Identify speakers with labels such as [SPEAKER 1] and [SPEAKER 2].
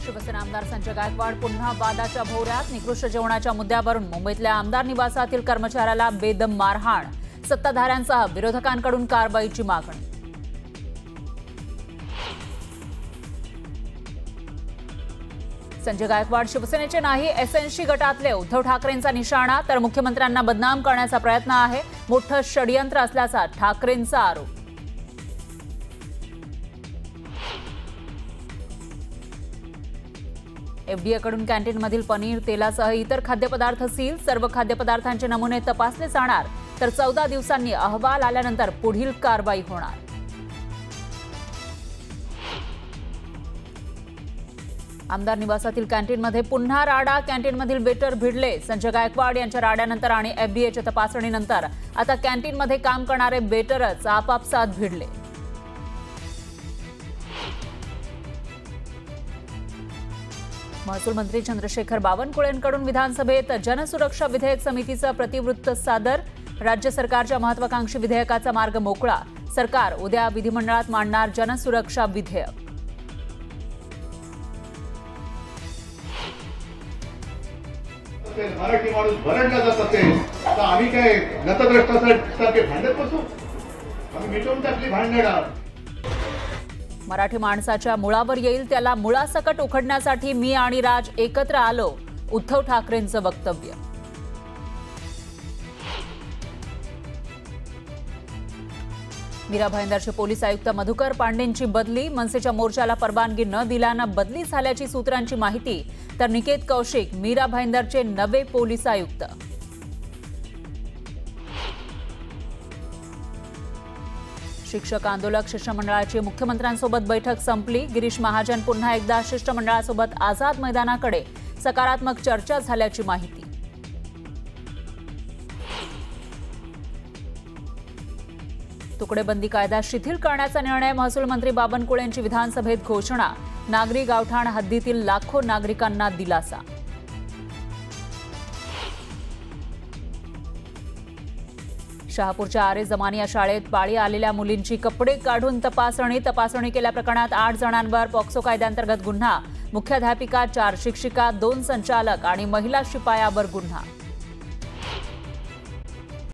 [SPEAKER 1] शिवसेना आमदार संजय गायकवाड पुन्हा वादाच्या भोवऱ्यात। निकृष्ट जेवणाच्या मुद्द्यावरून मुंबईतल्या आमदार निवासातील कर्मचाऱ्याला बेदम मारहाण। सत्ताधाऱ्यांसह विरोधकांकडून कारवाईची मागणी। संजय गायकवाड शिवसेनेचे नाही, एसएनसी गटातले उद्धव ठाकरेंचा निशाणा, तर मुख्यमंत्र्यांना बदनाम करण्याचा प्रयत्न आहे। मोठं षडयंत्र असल्याचा ठाकरेंचा आरोप। एफडीएकडून कॅन्टीनमधील पनीर, तेलासह इतर खाद्यपदार्थ सील। सर्व खाद्यपदार्थांचे नमुने तपासले जाणार, तर 14 दिवसांनी अहवाल आल्यानंतर पुढील कारवाई होणार। आमदार निवासातील कॅन्टीनमध्ये पुन्हा राडा। कॅन्टीनमधील वेटर भिडले। संजय गायकवाड यांच्या राड्यानंतर आणि एफडीएच्या तपासणीनंतर आता कॅन्टीनमध्ये काम करणारे वेटरच आपापसात भिडले। महसूल मंत्री चंद्रशेखर बावनकुळेंकडून विधानसभेत जनसुरक्षा विधेयक समितीचं प्रतिवृत्त सादर। राज्य सरकारच्या महत्त्वाकांक्षी विधेयकाचा मार्ग मोकळा। सरकार उद्या विधिमंडळात मांडणार जनसुरक्षा विधेयक।
[SPEAKER 2] मराठी माणूस भरडला जात असेल तर आम्ही काय गतद्रष्टासारखे भांडत बसू? आम्ही मिटवून टाकली भांडणं।
[SPEAKER 1] मराठी माणसाच्या मुळावर येईल त्याला मुळासकट उखडण्यासाठी मी आणि राज एकत्र आलो। उद्धव ठाकरेंचं वक्तव्य। मीरा भाईंदरचे पोलीस आयुक्त मधुकर पांडेंची बदली। मनसेच्या मोर्चाला परवानगी न दिल्यानं बदली झाल्याची सूत्रांची माहिती, तर निकेत कौशिक मीरा भाईंदरचे नवे पोलीस आयुक्त। शिक्षक आंदोलक शिष्टमंडळाची मुख्यमंत्र्यांसोबत बैठक संपली। गिरीश महाजन पुन्हा एकदा शिष्टमंडळासोबत आझाद मैदानाकडे। सकारात्मक चर्चा झाल्याची माहिती। तुकडेबंदी कायदा शिथिल करण्याचा निर्णय। महसूल मंत्री बावनकुळेंची विधानसभेत घोषणा। नागरी गावठाण हद्दीतील लाखो नागरिकांना दिलासा। शहापूरच्या आरे जमानिया शाळेत पाळी आलेल्या मुलींची कपडे काढून तपासणी केल्या प्रकरणात 8 जणांवर पॉक्सो कायद्याअंतर्गत गुन्हा। मुख्याध्यापिका, 4 शिक्षिका, 2 संचालक आणि महिला शिपायावर गुन्हा।